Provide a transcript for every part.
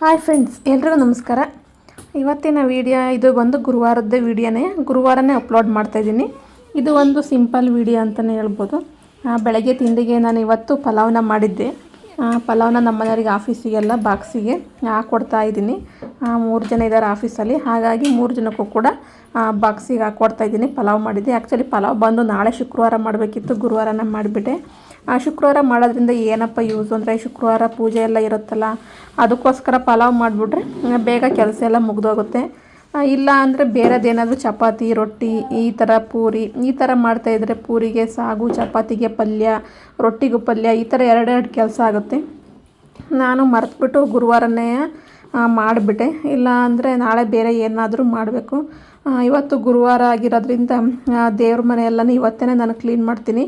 Hi friends, ಎಲ್ರಿಗೂ ನಮಸ್ಕಾರ. ಇವತ್ತಿನ ವಿಡಿಯೋ ಇದು ಬಂದು ಗುರುವಾರದ್ದು ವಿಡಿಯೋನೇ. ಗುರುವಾರನೇ ಅಪ್ಲೋಡ್ ಮಾಡ್ತಾಯಿದ್ದೀನಿ. ಇದು ಒಂದು ಸಿಂಪಲ್ ವಿಡಿಯೋ ಅಂತಲೇ ಹೇಳ್ಬೋದು. ಬೆಳಗ್ಗೆ ತಿಂಡಿಗೆ ನಾನು ಇವತ್ತು ಪಲಾವ್ನ ಮಾಡಿದ್ದೆ. ಪಲಾವ್ನ ನಮ್ಮ ಮನೆಯವರಿಗೆ ಆಫೀಸಿಗೆಲ್ಲ ಬಾಕ್ಸಿಗೆ ಹಾಕ್ಕೊಡ್ತಾ ಇದ್ದೀನಿ. 3 ಜನ ಇದ್ದಾರೆ ಆಫೀಸಲ್ಲಿ, ಹಾಗಾಗಿ 3 ಜನಕ್ಕೂ ಕೂಡ ಬಾಕ್ಸಿಗೆ ಹಾಕ್ಕೊಡ್ತಾಯಿದ್ದೀನಿ. ಪಲಾವ್ ಮಾಡಿದ್ದೆ. ಆ್ಯಕ್ಚುಲಿ ಪಲಾವ್ ಬಂದು ನಾಳೆ ಶುಕ್ರವಾರ ಮಾಡಬೇಕಿತ್ತು, ಗುರುವಾರನೇ ಮಾಡಿಬಿಟ್ಟೆ. ಶುಕ್ರವಾರ ಮಾಡೋದ್ರಿಂದ ಏನಪ್ಪ ಯೂಸು ಅಂದರೆ, ಶುಕ್ರವಾರ ಪೂಜೆ ಎಲ್ಲ ಇರುತ್ತಲ್ಲ, ಅದಕ್ಕೋಸ್ಕರ ಪಲಾವ್ ಮಾಡಿಬಿಟ್ರೆ ಬೇಗ ಕೆಲಸ ಎಲ್ಲ ಮುಗಿದೋಗುತ್ತೆ. ಇಲ್ಲ ಅಂದರೆ ಬೇರೆದೇನಾದರೂ ಚಪಾತಿ, ರೊಟ್ಟಿ, ಈ ಥರ ಪೂರಿ ಈ ಥರ ಮಾಡ್ತಾಯಿದ್ರೆ ಪೂರಿಗೆ ಸಾಗು, ಚಪಾತಿಗೆ ಪಲ್ಯ, ರೊಟ್ಟಿಗೂ ಪಲ್ಯ, ಈ ಥರ ಎರಡೆರಡು ಕೆಲಸ ಆಗುತ್ತೆ. ನಾನು ಮರೆತುಬಿಟ್ಟು ಗುರುವಾರನೇ ಮಾಡಿಬಿಟ್ಟೆ. ಇಲ್ಲ ಅಂದರೆ ನಾಳೆ ಬೇರೆ ಏನಾದರೂ ಮಾಡಬೇಕು. ಇವತ್ತು ಗುರುವಾರ ಆಗಿರೋದ್ರಿಂದ ದೇವ್ರ ಮನೆಯೆಲ್ಲನೂ ಇವತ್ತೇ ನಾನು ಕ್ಲೀನ್ ಮಾಡ್ತೀನಿ.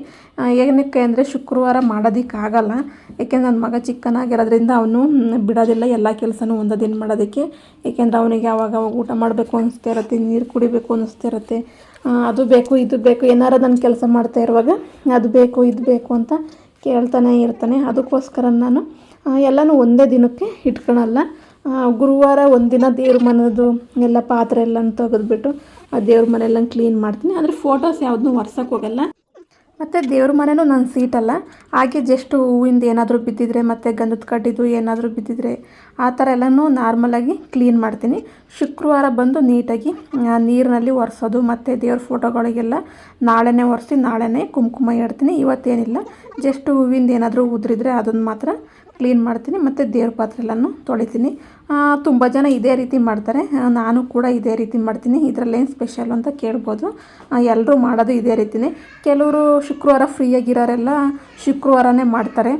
ಏನಕ್ಕೆ ಅಂದರೆ ಶುಕ್ರವಾರ ಮಾಡೋದಕ್ಕಾಗಲ್ಲ. ಏಕೆಂದರೆ ನನ್ನ ಮಗ ಚಿಕ್ಕನಾಗಿರೋದ್ರಿಂದ ಅವನು ಬಿಡೋದಿಲ್ಲ ಎಲ್ಲ ಕೆಲಸನೂ ಒಂದೇ ದಿನ ಮಾಡೋದಕ್ಕೆ. ಏಕೆಂದರೆ ಅವನಿಗೆ ಆವಾಗ ಊಟ ಮಾಡಬೇಕು ಅನ್ನಿಸ್ತಾ ಇರುತ್ತೆ, ನೀರು ಕುಡಿಬೇಕು ಅನ್ನಿಸ್ತಾ ಇರುತ್ತೆ. ಅದು ಬೇಕು ಇದು ಬೇಕು, ಏನಾರು ನಾನು ಕೆಲಸ ಮಾಡ್ತಾ ಇರುವಾಗ ಅದು ಬೇಕು ಇದು ಬೇಕು ಅಂತ ಕೇಳ್ತಾನೆ ಇರ್ತಾನೆ. ಅದಕ್ಕೋಸ್ಕರ ನಾನು ಎಲ್ಲನೂ ಒಂದೇ ದಿನಕ್ಕೆ ಇಟ್ಕೊಳಲ್ಲ. ಗುರುವಾರ ಒಂದಿನ ದೇವ್ರ ಮನೆಯದು ಎಲ್ಲ ಪಾತ್ರೆ ಎಲ್ಲ ತೆಗೆದ್ಬಿಟ್ಟು ದೇವ್ರ ಮನೆಯೆಲ್ಲ ಕ್ಲೀನ್ ಮಾಡ್ತೀನಿ. ಅಂದರೆ ಫೋಟೋಸ್ ಯಾವುದನ್ನೂ ಒರ್ಸೋಕ್ಕೆ ಹೋಗಲ್ಲ. ಮತ್ತು ದೇವ್ರ ಮನೆಯೂ ನನ್ನ ಸೀಟಲ್ಲ. ಹಾಗೆ ಜಸ್ಟ್ ಹೂವಿಂದ ಏನಾದರೂ ಬಿದ್ದಿದ್ರೆ ಮತ್ತು ಗಂಧದ ಕಡ್ಡಿದು ಏನಾದರೂ ಬಿದ್ದಿದ್ರೆ ಆ ಥರ ಎಲ್ಲನೂ ನಾರ್ಮಲಾಗಿ ಕ್ಲೀನ್ ಮಾಡ್ತೀನಿ. ಶುಕ್ರವಾರ ಬಂದು ನೀಟಾಗಿ ನೀರಿನಲ್ಲಿ ಒರೆಸೋದು ಮತ್ತು ದೇವ್ರ ಫೋಟೋಗಳಿಗೆಲ್ಲ ನಾಳೆನೇ ಒರೆಸಿ ನಾಳೆನೇ ಕುಂಕುಮ ಇಡ್ತೀನಿ. ಇವತ್ತೇನಿಲ್ಲ, ಜಸ್ಟ್ ಹೂವಿಂದ ಏನಾದರೂ ಉದುರಿದ್ರೆ ಅದನ್ನು ಮಾತ್ರ ಕ್ಲೀನ್ ಮಾಡ್ತೀನಿ. ಮತ್ತು ದೇವ್ರ ಪಾತ್ರೆ ಎಲ್ಲನೂ ತೊಳಿತೀನಿ. ತುಂಬ ಜನ ಇದೇ ರೀತಿ ಮಾಡ್ತಾರೆ, ನಾನು ಕೂಡ ಇದೇ ರೀತಿ ಮಾಡ್ತೀನಿ. ಇದರಲ್ಲೇನು ಸ್ಪೆಷಲ್ ಅಂತ ಕೇಳ್ಬೋದು. ಎಲ್ಲರೂ ಮಾಡೋದು ಇದೇ ರೀತಿಯೇ. ಕೆಲವರು ಶುಕ್ರವಾರ ಫ್ರೀಯಾಗಿರೋರೆಲ್ಲ ಶುಕ್ರವಾರನೇ ಮಾಡ್ತಾರೆ.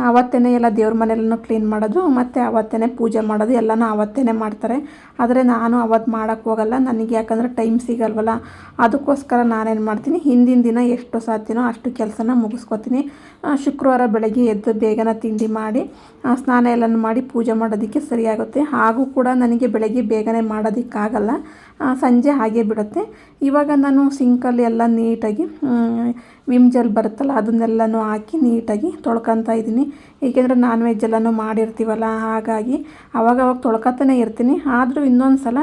ಆವತ್ತೇ ಎಲ್ಲ ದೇವ್ರ ಮನೆಯಲ್ಲೂ ಕ್ಲೀನ್ ಮಾಡೋದು ಮತ್ತು ಆವತ್ತೇ ಪೂಜೆ ಮಾಡೋದು ಎಲ್ಲನೂ ಆವತ್ತೇ ಮಾಡ್ತಾರೆ. ಆದರೆ ನಾನು ಅವತ್ತು ಮಾಡೋಕ್ಕೆ ಹೋಗಲ್ಲ, ನನಗೆ ಯಾಕಂದರೆ ಟೈಮ್ ಸಿಗಲ್ವಲ್ಲ. ಅದಕ್ಕೋಸ್ಕರ ನಾನೇನು ಮಾಡ್ತೀನಿ, ಹಿಂದಿನ ದಿನ ಎಷ್ಟು ಸಾಧ್ಯನೋ ಅಷ್ಟು ಕೆಲಸನ ಮುಗಿಸ್ಕೊತೀನಿ. ಶುಕ್ರವಾರ ಬೆಳಗ್ಗೆ ಎದ್ದು ಬೇಗನೆ ತಿಂಡಿ ಮಾಡಿ ಸ್ನಾನ ಎಲ್ಲನೂ ಮಾಡಿ ಪೂಜೆ ಮಾಡೋದಕ್ಕೆ ಸರಿಯಾಗುತ್ತೆ. ಹಾಗೂ ಕೂಡ ನನಗೆ ಬೆಳಗ್ಗೆ ಬೇಗನೆ ಮಾಡೋದಕ್ಕಾಗಲ್ಲ, ಸಂಜೆ ಹಾಗೆ ಬಿಡುತ್ತೆ. ಇವಾಗ ನಾನು ಸಿಂಕಲ್ಲಿ ಎಲ್ಲ ನೀಟಾಗಿ ವಿಮ್ ಜೆಲ್ ಬರುತ್ತಲ್ಲ ಅದನ್ನೆಲ್ಲನೂ ಹಾಕಿ ನೀಟಾಗಿ ತೊಳ್ಕೊತಾ ಇದ್ದೀನಿ. ಏಕೆಂದರೆ ನಾನ್ ವೆಜ್ ಎಲ್ಲನೂ ಮಾಡಿರ್ತೀವಲ್ಲ, ಹಾಗಾಗಿ ಅವಾಗವಾಗ ತೊಳ್ಕೊತಾನೆ ಇರ್ತೀನಿ. ಆದರೂ ಇನ್ನೊಂದು ಸಲ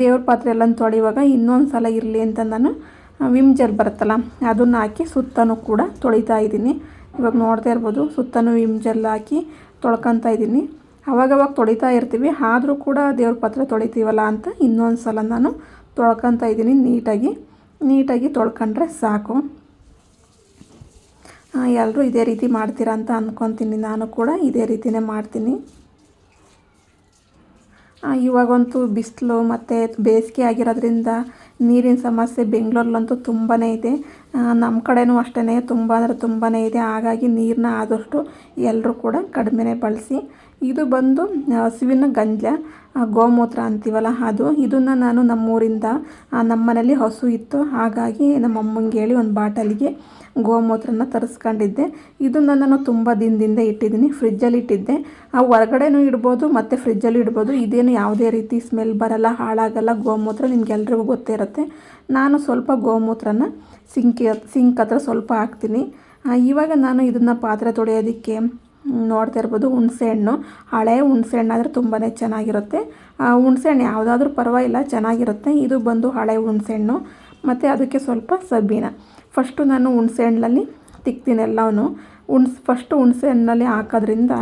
ದೇವ್ರ ಪಾತ್ರೆ ಎಲ್ಲನೂ ತೊಳೆಯುವಾಗ ಇನ್ನೊಂದು ಸಲ ಇರಲಿ ಅಂತ ನಾನು ವಿಮ್ ಜೆಲ್ ಬರುತ್ತಲ್ಲ ಅದನ್ನು ಹಾಕಿ ಸುತ್ತನೂ ಕೂಡ ತೊಳಿತಾ ಇದ್ದೀನಿ. ಇವಾಗ ನೋಡ್ತಾ ಇರ್ಬೋದು, ಸುತ್ತನೂ ವಿಮ್ ಜೆಲ್ ಹಾಕಿ ತೊಳ್ಕೊತಾ ಇದ್ದೀನಿ. ಅವಾಗವಾಗ ತೊಳಿತಾ ಇರ್ತೀವಿ, ಆದರೂ ಕೂಡ ದೇವ್ರ ಪಾತ್ರೆ ತೊಳಿತೀವಲ್ಲ ಅಂತ ಇನ್ನೊಂದು ಸಲ ನಾನು ತೊಳ್ಕೊತಾ ಇದ್ದೀನಿ. ನೀಟಾಗಿ ತೊಳ್ಕೊಂಡ್ರೆ ಸಾಕು. ಎಲ್ಲರೂ ಇದೇ ರೀತಿ ಮಾಡ್ತೀರಾ ಅಂತ ಅಂದ್ಕೊತೀನಿ. ನಾನು ಕೂಡ ಇದೇ ರೀತಿಯೇ ಮಾಡ್ತೀನಿ. ಇವಾಗಂತೂ ಬಿಸಿಲು ಮತ್ತು ಬೇಸಿಗೆ ಆಗಿರೋದ್ರಿಂದ ನೀರಿನ ಸಮಸ್ಯೆ ಬೆಂಗಳೂರಲ್ಲಂತೂ ತುಂಬಾ ಇದೆ. ನಮ್ಮ ಕಡೆನೂ ಅಷ್ಟೇ, ತುಂಬ ಅಂದರೆ ತುಂಬಾ ಇದೆ. ಹಾಗಾಗಿ ನೀರನ್ನ ಆದಷ್ಟು ಎಲ್ಲರೂ ಕೂಡ ಕಡಿಮೆನೇ ಬಳಸಿ. ಇದು ಬಂದು ಹಸುವಿನ ಗಂಜಲ, ಗೋಮೂತ್ರ ಅಂತೀವಲ್ಲ ಅದು. ಇದನ್ನು ನಾನು ನಮ್ಮೂರಿಂದ ನಮ್ಮ ಮನೇಲಿ ಹಸು ಇತ್ತು, ಹಾಗಾಗಿ ನಮ್ಮ ಅಮ್ಮಂಗೆ ಹೇಳಿ ಒಂದು ಬಾಟಲಿಗೆ ಗೋಮೂತ್ರನ ತರಿಸ್ಕೊಂಡಿದ್ದೆ. ಇದನ್ನು ನಾನು ತುಂಬ ದಿನದಿಂದ ಇಟ್ಟಿದ್ದೀನಿ, ಫ್ರಿಜ್ಜಲ್ಲಿ ಇಟ್ಟಿದ್ದೆ. ಹೊರಗಡೆನೂ ಇಡ್ಬೋದು ಮತ್ತು ಫ್ರಿಜ್ಜಲ್ಲಿ ಇಡ್ಬೋದು. ಇದೇನು ಯಾವುದೇ ರೀತಿ ಸ್ಮೆಲ್ ಬರಲ್ಲ, ಹಾಳಾಗಲ್ಲ. ಗೋಮೂತ್ರ ನಿಮ್ಗೆಲ್ರಿಗೂ ಗೊತ್ತೇ ಇರುತ್ತೆ. ನಾನು ಸ್ವಲ್ಪ ಗೋಮೂತ್ರನ ಸಿಂಕ್ ಹತ್ರ ಸ್ವಲ್ಪ ಹಾಕ್ತೀನಿ. ಇವಾಗ ನಾನು ಇದನ್ನು ಪಾತ್ರೆ ತೊಳೆಯೋದಕ್ಕೆ ನೋಡ್ತಾ ಇರ್ಬೋದು, ಹುಣಸೆಹಣ್ಣು, ಹಳೆ ಹುಣಸೆಹಣ್ಣು ಆದರೆ ತುಂಬಾ ಚೆನ್ನಾಗಿರುತ್ತೆ. ಹುಣಸೆಹಣ್ಣು ಯಾವುದಾದ್ರೂ ಪರವಾಗಿಲ್ಲ, ಚೆನ್ನಾಗಿರುತ್ತೆ. ಇದು ಬಂದು ಹಳೆ ಹುಣಸೆಹಣ್ಣು ಮತ್ತು ಅದಕ್ಕೆ ಸ್ವಲ್ಪ ಸಬೀನ. ಫಸ್ಟು ನಾನು ಹುಣಸೆಹಣ್ಣಲ್ಲಿ ತಿಕ್ತೀನಿ ಎಲ್ಲವೂ. ಫಸ್ಟು ಹುಣಸೆಹಣ್ಣಲ್ಲಿ ಹಾಕೋದ್ರಿಂದ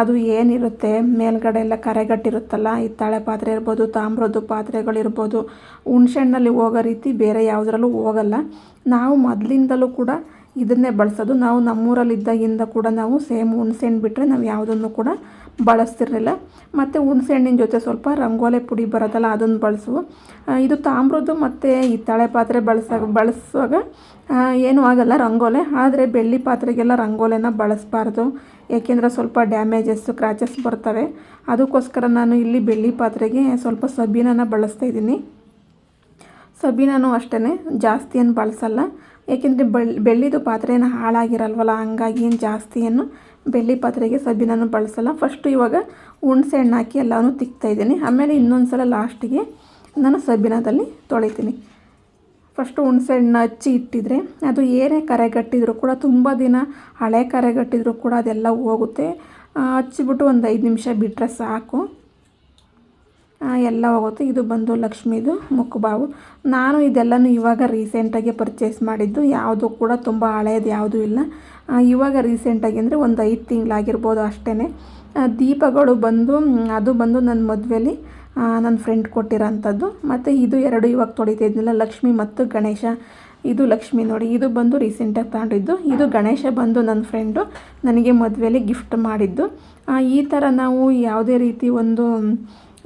ಅದು ಏನಿರುತ್ತೆ ಮೇಲ್ಗಡೆ ಎಲ್ಲ ಕರೆಗಟ್ಟಿರುತ್ತಲ್ಲ, ಈ ತಳೆ ಪಾತ್ರೆ ಇರ್ಬೋದು, ತಾಮ್ರದ್ದು ಪಾತ್ರೆಗಳಿರ್ಬೋದು, ಹುಣಸೆಹಣ್ಣಲ್ಲಿ ಹೋಗೋ ರೀತಿ ಬೇರೆ ಯಾವುದ್ರಲ್ಲೂ ಹೋಗಲ್ಲ. ನಾವು ಮೊದಲಿಂದಲೂ ಕೂಡ ಇದನ್ನೇ ಬಳಸೋದು. ನಾವು ನಮ್ಮೂರಲ್ಲಿದ್ದಾಗಿಂದ ಕೂಡ ನಾವು ಸೇಮ್ ಹುಣಸೆಹಣ್ಣು ಬಿಟ್ಟರೆ ನಾವು ಯಾವುದನ್ನು ಕೂಡ ಬಳಸ್ತಿರಲಿಲ್ಲ. ಮತ್ತು ಹುಣಸೆಹಣ್ಣಿನ ಜೊತೆ ಸ್ವಲ್ಪ ರಂಗೋಲೆ ಪುಡಿ ಬರೋದಲ್ಲ ಅದನ್ನು ಬಳಸುವ. ಇದು ತಾಮ್ರದ್ದು ಮತ್ತು ಈ ತಳೆ ಪಾತ್ರೆ ಬಳಸುವಾಗ ಏನೂ ಆಗಲ್ಲ ರಂಗೋಲೆ. ಆದರೆ ಬೆಳ್ಳಿ ಪಾತ್ರೆಗೆಲ್ಲ ರಂಗೋಲೆನ ಬಳಸಬಾರ್ದು, ಏಕೆಂದರೆ ಸ್ವಲ್ಪ ಡ್ಯಾಮೇಜಸ್ಸು ಕ್ರ್ಯಾಚಸ್ ಬರ್ತವೆ. ಅದಕ್ಕೋಸ್ಕರ ನಾನು ಇಲ್ಲಿ ಬೆಳ್ಳಿ ಪಾತ್ರೆಗೆ ಸ್ವಲ್ಪ ಸಬೀನನ ಬಳಸ್ತಾಯಿದ್ದೀನಿ. ಸಬೀನೂ ಅಷ್ಟೇ ಜಾಸ್ತಿ ಏನು ಬಳಸಲ್ಲ, ಏಕೆಂದರೆ ಬೆಳ್ಳಿದು ಪಾತ್ರೆ ಏನು ಹಾಳಾಗಿರಲ್ವಲ್ಲ, ಹಂಗಾಗಿ ಏನು ಜಾಸ್ತಿ ಏನು ಬೆಳ್ಳಿ ಪಾತ್ರೆಗೆ ಸಬೀನೂ ಬಳಸಲ್ಲ. ಫಸ್ಟು ಇವಾಗ ಹುಣಸೆಹಣ್ಣು ಹಾಕಿ ಎಲ್ಲನೂ ತಿಕ್ತಾಯಿದ್ದೀನಿ. ಆಮೇಲೆ ಇನ್ನೊಂದು ಸಲ ಲಾಸ್ಟಿಗೆ ನಾನು ಸಬೀನದಲ್ಲಿ ತೊಳಿತೀನಿ. ಫಸ್ಟು ಹುಣಸೆಹಣ್ಣು ಹಚ್ಚಿ ಇಟ್ಟಿದ್ರೆ ಅದು ಏನೇ ಕರೆಗಟ್ಟಿದ್ರು ಕೂಡ ತುಂಬ ದಿನ ಹಳೆ ಕರೆಗಟ್ಟಿದ್ರು ಕೂಡ ಅದೆಲ್ಲ ಹೋಗುತ್ತೆ. ಹಚ್ಚಿಬಿಟ್ಟು ಒಂದು 5 ನಿಮಿಷ ಬಿಟ್ಟರೆ ಸಾಕು. ಎಲ್ಲ ಹೋಗುತ್ತೆ. ಇದು ಬಂದು ಲಕ್ಷ್ಮೀದು ಮುಖಬಾವು. ನಾನು ಇದೆಲ್ಲನೂ ಇವಾಗ ರೀಸೆಂಟಾಗಿ ಪರ್ಚೇಸ್ ಮಾಡಿದ್ದು, ಯಾವುದು ಕೂಡ ತುಂಬ ಹಳೆಯದು ಯಾವುದೂ ಇಲ್ಲ. ಇವಾಗ ರೀಸೆಂಟಾಗಿ ಅಂದರೆ ಒಂದು 5 ತಿಂಗಳಾಗಿರ್ಬೋದು ಅಷ್ಟೇ. ದೀಪಗಳು ಬಂದು ಅದು ಬಂದು ನನ್ನ ಮದುವೆಯಲ್ಲಿ ನನ್ನ ಫ್ರೆಂಡ್ ಕೊಟ್ಟಿರೋಂಥದ್ದು. ಮತ್ತು ಇದು 2 ಇವಾಗ ತೊಳಿತಾ ಇದ್ದಿಲ್ಲ, ಲಕ್ಷ್ಮಿ ಮತ್ತು ಗಣೇಶ. ಇದು ಲಕ್ಷ್ಮಿ ನೋಡಿ, ಇದು ಬಂದು ರೀಸೆಂಟಾಗಿ ತಗೊಂಡಿದ್ದು. ಇದು ಗಣೇಶ ಬಂದು ನನ್ನ ಫ್ರೆಂಡು ನನಗೆ ಮದುವೆಯಲ್ಲಿ ಗಿಫ್ಟ್ ಮಾಡಿದ್ದು. ಈ ಥರ ನಾವು ಯಾವುದೇ ರೀತಿ ಒಂದು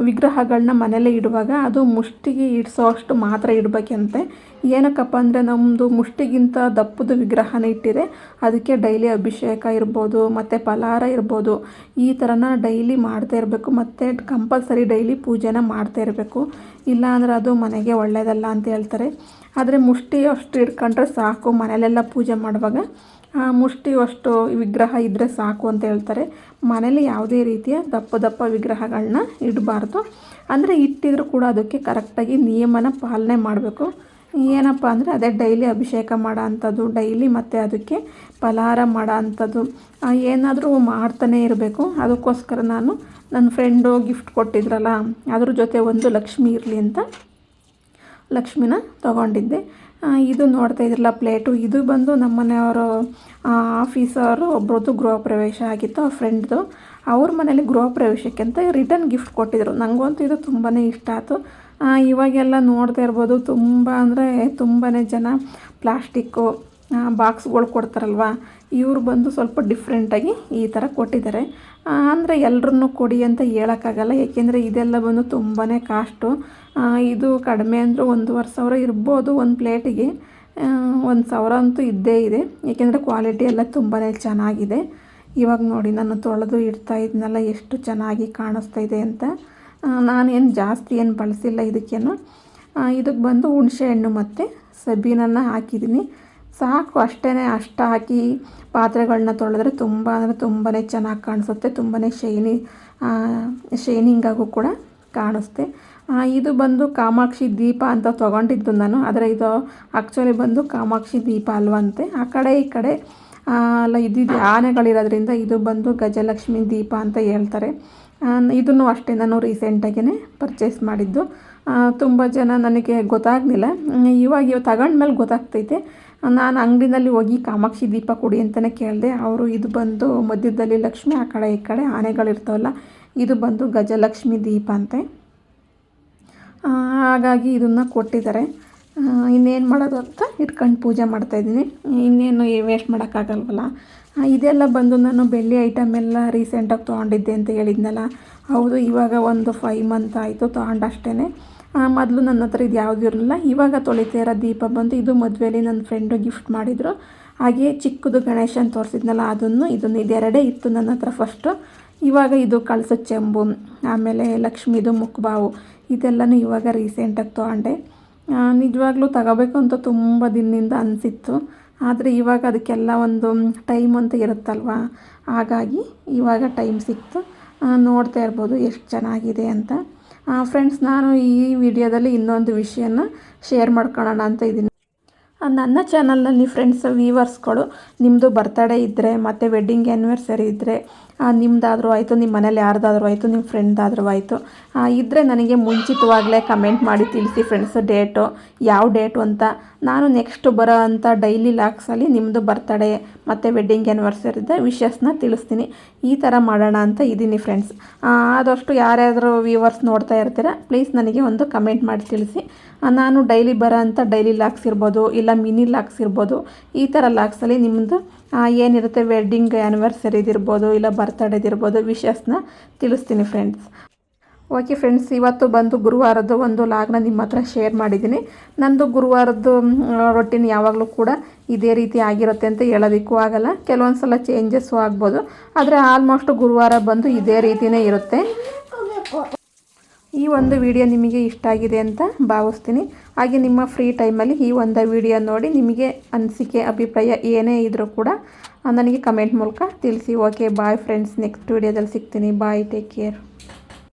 ವಿಗ್ರಹಗಳನ್ನ ಮನೇಲೇ ಇಡುವಾಗ ಅದು ಮುಷ್ಟಿಗೆ ಇಡಿಸೋ ಅಷ್ಟು ಮಾತ್ರ ಇಡಬೇಕಂತೆ. ಏನಕ್ಕಪ್ಪ ಅಂದರೆ ನಮ್ಮದು ಮುಷ್ಟಿಗಿಂತ ದಪ್ಪದ ವಿಗ್ರಹನ ಇಟ್ಟಿರೆ ಅದಕ್ಕೆ ಡೈಲಿ ಅಭಿಷೇಕ ಇರ್ಬೋದು, ಮತ್ತು ಫಲಹಾರ ಇರ್ಬೋದು, ಈ ಥರನ ಡೈಲಿ ಮಾಡ್ತಾ ಇರಬೇಕು. ಮತ್ತು ಕಂಪಲ್ಸರಿ ಡೈಲಿ ಪೂಜೆನ ಮಾಡ್ತಾ ಇರಬೇಕು. ಇಲ್ಲ ಅಂದರೆ ಅದು ಮನೆಗೆ ಒಳ್ಳೆಯದಲ್ಲ ಅಂತ ಹೇಳ್ತಾರೆ. ಆದರೆ ಮುಷ್ಟಿ ಅಷ್ಟು ಇಟ್ಕೊಂಡ್ರೆ ಸಾಕು, ಮನೇಲೆಲ್ಲ ಪೂಜೆ ಮಾಡುವಾಗ ಮುಷ್ಟಿ ಅಷ್ಟು ವಿಗ್ರಹ ಇದ್ದರೆ ಸಾಕು ಅಂತ ಹೇಳ್ತಾರೆ. ಮನೇಲಿ ಯಾವುದೇ ರೀತಿಯ ದಪ್ಪ ವಿಗ್ರಹಗಳನ್ನ ಇಡಬಾರ್ದು. ಅಂದರೆ ಇಟ್ಟಿದ್ರು ಕೂಡ ಅದಕ್ಕೆ ಕರೆಕ್ಟಾಗಿ ನಿಯಮನ ಪಾಲನೆ ಮಾಡಬೇಕು. ಏನಪ್ಪ ಅಂದರೆ ಅದೇ ಡೈಲಿ ಅಭಿಷೇಕ ಮಾಡೋ ಅಂಥದ್ದು, ಡೈಲಿ ಮತ್ತು ಅದಕ್ಕೆ ಫಲಹಾರ ಮಾಡೋ ಅಂಥದ್ದು ಏನಾದರೂ ಮಾಡ್ತಾನೇ ಇರಬೇಕು. ಅದಕ್ಕೋಸ್ಕರ ನಾನು ನನ್ನ ಫ್ರೆಂಡು ಗಿಫ್ಟ್ ಕೊಟ್ಟಿದ್ರಲ್ಲ, ಅದ್ರ ಜೊತೆ ಒಂದು ಲಕ್ಷ್ಮಿ ಇರಲಿ ಅಂತ ಲಕ್ಷ್ಮಿನ ತೊಗೊಂಡಿದ್ದೆ. ಇದು ನೋಡ್ತಾ ಇದ್ರಲ್ಲ ಪ್ಲೇಟು, ಇದು ಬಂದು ನಮ್ಮ ಮನೆಯವರು ಆಫೀಸವರು ಒಬ್ರದ್ದು ಗೃಹ ಪ್ರವೇಶ ಆಗಿತ್ತು, ಅವ್ರ ಫ್ರೆಂಡ್ದು. ಅವ್ರ ಮನೇಲಿ ಗೃಹ ಪ್ರವೇಶಕ್ಕೆ ಅಂತ ರಿಟರ್ನ್ ಗಿಫ್ಟ್ ಕೊಟ್ಟಿದ್ರು. ನನಗಂತೂ ಇದು ತುಂಬಾ ಇಷ್ಟ ಆಯಿತು. ಇವಾಗೆಲ್ಲ ನೋಡ್ತಾ ಇರ್ಬೋದು, ತುಂಬ ಅಂದರೆ ತುಂಬಾ ಜನ ಪ್ಲಾಸ್ಟಿಕ್ಕು ಬಾಕ್ಸ್ಗಳು ಕೊಡ್ತಾರಲ್ವ, ಇವರು ಬಂದು ಸ್ವಲ್ಪ ಡಿಫ್ರೆಂಟಾಗಿ ಈ ಥರ ಕೊಟ್ಟಿದ್ದಾರೆ. ಅಂದರೆ ಎಲ್ಲರನ್ನೂ ಕೊಡಿ ಅಂತ ಹೇಳೋಕ್ಕಾಗಲ್ಲ, ಏಕೆಂದರೆ ಇದೆಲ್ಲ ಬಂದು ತುಂಬಾ ಕಾಸ್ಟು. ಇದು ಕಡಿಮೆ ಅಂದರೂ 1,500 ಇರ್ಬೋದು ಒಂದು ಪ್ಲೇಟಿಗೆ. 1,000 ಅಂತೂ ಇದ್ದೇ ಇದೆ, ಏಕೆಂದರೆ ಕ್ವಾಲಿಟಿ ಎಲ್ಲ ತುಂಬಾ ಚೆನ್ನಾಗಿದೆ. ಇವಾಗ ನೋಡಿ ನಾನು ತೊಳೆದು ಇಡ್ತಾ ಇದ್ನಲ್ಲ ಎಷ್ಟು ಚೆನ್ನಾಗಿ ಕಾಣಿಸ್ತಾ ಇದೆ ಅಂತ. ನಾನೇನು ಜಾಸ್ತಿ ಏನು ಬಳಸಿಲ್ಲ ಇದಕ್ಕೇನು. ಇದಕ್ಕೆ ಬಂದು ಹುಣಸೆ ಹಣ್ಣು ಮತ್ತು ಸಬೀನನ್ನು ಹಾಕಿದ್ದೀನಿ, ಸಾಕು ಅಷ್ಟೇ. ಅಷ್ಟು ಹಾಕಿ ಪಾತ್ರೆಗಳನ್ನ ತೊಳೆದ್ರೆ ತುಂಬ ಅಂದರೆ ತುಂಬಾ ಚೆನ್ನಾಗಿ ಕಾಣಿಸುತ್ತೆ, ತುಂಬಾ ಶೈನಿಂಗಾಗೂ ಕೂಡ ಕಾಣಿಸುತ್ತೆ. ಇದು ಬಂದು ಕಾಮಾಕ್ಷಿ ದೀಪ ಅಂತ ತೊಗೊಂಡಿದ್ದು ನಾನು, ಆದರೆ ಇದು ಆ್ಯಕ್ಚುಲಿ ಬಂದು ಕಾಮಾಕ್ಷಿ ದೀಪ ಅಲ್ವಂತೆ. ಆ ಕಡೆ ಈ ಕಡೆ ಎಲ್ಲ ಇದ್ದಿದ್ದು ಆನೆಗಳಿರೋದ್ರಿಂದ ಇದು ಬಂದು ಗಜಲಕ್ಷ್ಮಿ ದೀಪ ಅಂತ ಹೇಳ್ತಾರೆ. ಇದನ್ನು ಅಷ್ಟೇ ನಾನು ರೀಸೆಂಟಾಗಿಯೇ ಪರ್ಚೇಸ್ ಮಾಡಿದ್ದು. ತುಂಬ ಜನ ನನಗೆ ಗೊತ್ತಾಗಲಿಲ್ಲ, ಇವಾಗ ತಗೊಂಡ್ಮೇಲೆ ಗೊತ್ತಾಗ್ತೈತೆ. ನಾನು ಅಂಗಡಿನಲ್ಲಿ ಹೋಗಿ ಕಾಮಾಕ್ಷಿ ದೀಪ ಕೊಡಿ ಅಂತಲೇ ಕೇಳಿದೆ. ಅವರು ಇದು ಬಂದು ಮಧ್ಯದಲ್ಲಿ ಲಕ್ಷ್ಮಿ, ಆ ಕಡೆ ಈ ಕಡೆ ಆನೆಗಳಿರ್ತಾವಲ್ಲ, ಇದು ಬಂದು ಗಜಲಕ್ಷ್ಮಿ ದೀಪ ಅಂತೆ. ಹಾಗಾಗಿ ಇದನ್ನು ಕೊಟ್ಟಿದ್ದಾರೆ. ಇನ್ನೇನು ಮಾಡೋದು ಅಂತ ಇಟ್ಕೊಂಡು ಪೂಜೆ ಮಾಡ್ತಾಯಿದ್ದೀನಿ. ಇನ್ನೇನು ವೇಸ್ಟ್ ಮಾಡೋಕ್ಕಾಗಲ್ವಲ್ಲ. ಇದೆಲ್ಲ ಬಂದು ನಾನು ಬೆಳ್ಳಿ ಐಟಮ್ ಎಲ್ಲ ರೀಸೆಂಟಾಗಿ ತೊಗೊಂಡಿದ್ದೆ ಅಂತ ಹೇಳಿದ್ನಲ್ಲ, ಹೌದು. ಇವಾಗ ಒಂದು 5 ಮಂತ್ ಆಯಿತು ತೊಗೊಂಡಷ್ಟೇ. ಮೊದಲು ನನ್ನ ಹತ್ರ ಇದು ಯಾವುದೂ ಇರಲಿಲ್ಲ. ಇವಾಗ ತೊಳಿತಾ ಇರೋ ದೀಪ ಬಂದು ಇದು ಮದುವೆಯಲ್ಲಿ ನನ್ನ ಫ್ರೆಂಡು ಗಿಫ್ಟ್ ಮಾಡಿದರು. ಹಾಗೆ ಚಿಕ್ಕದು ಗಣೇಶನ ತೋರಿಸಿದ್ನಲ್ಲ ಇದನ್ನು ಇದೆರಡೇ ಇತ್ತು ನನ್ನ ಹತ್ರ ಫಸ್ಟು. ಇವಾಗ ಇದು ಕಳಸದ ಚೆಂಬು, ಆಮೇಲೆ ಲಕ್ಷ್ಮೀದು ಮುಖಬಾವು, ಇದೆಲ್ಲನೂ ಇವಾಗ ರೀಸೆಂಟಾಗಿ ತೊಗೊಂಡೆ. ನಿಜವಾಗ್ಲೂ ತಗೋಬೇಕು ಅಂತ ತುಂಬ ದಿನದಿಂದ ಅನಿಸಿತ್ತು, ಆದರೆ ಇವಾಗ ಅದಕ್ಕೆಲ್ಲ ಒಂದು ಟೈಮ್ ಅಂತ ಇರುತ್ತಲ್ವ, ಹಾಗಾಗಿ ಇವಾಗ ಟೈಮ್ ಸಿಕ್ತು. ನೋಡ್ತಾ ಇರ್ಬೋದು ಎಷ್ಟು ಚೆನ್ನಾಗಿದೆ ಅಂತ. ಫ್ರೆಂಡ್ಸ್, ನಾನು ಈ ವಿಡಿಯೋದಲ್ಲಿ ಇನ್ನೊಂದು ವಿಷಯನ ಶೇರ್ ಮಾಡ್ಕೊಳ್ಳೋಣ ಅಂತ ಇದ್ದೀನಿ. ನನ್ನ ಚಾನಲ್ನಲ್ಲಿ ಫ್ರೆಂಡ್ಸ್ ವ್ಯೂವರ್ಸ್ಗಳು ನಿಮ್ಮದು ಬರ್ತಡೇ ಇದ್ದರೆ ಮತ್ತು ವೆಡ್ಡಿಂಗ್ ಆ್ಯನಿವರ್ಸರಿ ಇದ್ದರೆ, ನಿಮ್ಮದಾದರೂ ಆಯಿತು, ನಿಮ್ಮ ಮನೇಲಿ ಯಾರ್ದಾದ್ರೂ ಆಯಿತು, ನಿಮ್ಮ ಫ್ರೆಂಡ್ದಾದ್ರೂ ಆಯಿತು, ಇದ್ದರೆ ನನಗೆ ಮುಂಚಿತವಾಗಲೇ ಕಮೆಂಟ್ ಮಾಡಿ ತಿಳಿಸಿ ಫ್ರೆಂಡ್ಸ್, ಡೇಟು ಯಾವ ಡೇಟು ಅಂತ. ನಾನು ನೆಕ್ಸ್ಟ್ ಬರೋ ಅಂಥ ಡೈಲಿ ಲಾಗ್ಸಲ್ಲಿ ನಿಮ್ಮದು ಬರ್ತಡೇ ಮತ್ತು ವೆಡ್ಡಿಂಗ್ ಆ್ಯನಿವರ್ಸರಿದ ವಿಷಸ್ನ ತಿಳಿಸ್ತೀನಿ. ಈ ಥರ ಮಾಡೋಣ ಅಂತ ಇದ್ದೀನಿ ಫ್ರೆಂಡ್ಸ್. ಆದಷ್ಟು ಯಾರ್ಯಾರು ವ್ಯೂವರ್ಸ್ ನೋಡ್ತಾ ಇರ್ತೀರ, ಪ್ಲೀಸ್ ನನಗೆ ಒಂದು ಕಮೆಂಟ್ ಮಾಡಿ ತಿಳಿಸಿ. ನಾನು ಡೈಲಿ ಬರೋ ಅಂಥ ಡೈಲಿ ಲಾಗ್ಸ್ ಇರ್ಬೋದು, ಇಲ್ಲ ಮಿನಿ ಲಾಗ್ಸ್ ಇರ್ಬೋದು, ಈ ಥರ ಲಾಗ್ಸಲ್ಲಿ ನಿಮ್ಮದು ಏನಿರುತ್ತೆ ವೆಡ್ಡಿಂಗ್ ಆ್ಯನಿವರ್ಸರಿದಿರ್ಬೋದು, ಇಲ್ಲ ಬರ್ತಡೇದಿರ್ಬೋದು, ವಿಷಸ್ನ ತಿಳಿಸ್ತೀನಿ ಫ್ರೆಂಡ್ಸ್. ಓಕೆ ಫ್ರೆಂಡ್ಸ್, ಇವತ್ತು ಬಂದು ಗುರುವಾರದ್ದು ಒಂದು ಲಾಗ್ನ ನಿಮ್ಮ ಹತ್ರ ಶೇರ್ ಮಾಡಿದ್ದೀನಿ. ನಂದು ಗುರುವಾರದ್ದು ರೊಟೀನ್ ಯಾವಾಗಲೂ ಕೂಡ ಇದೇ ರೀತಿ ಆಗಿರುತ್ತೆ ಅಂತ ಹೇಳೋದಕ್ಕೂ ಆಗಲ್ಲ, ಕೆಲವೊಂದು ಸಲ ಚೇಂಜಸ್ಸು ಆಗ್ಬೋದು, ಆದರೆ ಆಲ್ಮೋಸ್ಟ್ ಗುರುವಾರ ಬಂದು ಇದೇ ರೀತಿಯೇ ಇರುತ್ತೆ. ಈ ಒಂದು ವಿಡಿಯೋ ನಿಮಗೆ ಇಷ್ಟ ಆಗಿದೆ ಅಂತ ಭಾವಿಸ್ತೀನಿ. ಹಾಗೆ ನಿಮ್ಮ ಫ್ರೀ ಟೈಮಲ್ಲಿ ಈ ಒಂದು ವಿಡಿಯೋ ನೋಡಿ ನಿಮಗೆ ಅನಿಸಿಕೆ ಅಭಿಪ್ರಾಯ ಏನೇ ಇದ್ದರೂ ಕೂಡ ನನಗೆ ಕಮೆಂಟ್ ಮೂಲಕ ತಿಳಿಸಿ. ಓಕೆ ಬಾಯ್ ಫ್ರೆಂಡ್ಸ್, ನೆಕ್ಸ್ಟ್ ವಿಡಿಯೋದಲ್ಲಿ ಸಿಗ್ತೀನಿ. ಬಾಯ್, ಟೇಕ್ ಕೇರ್.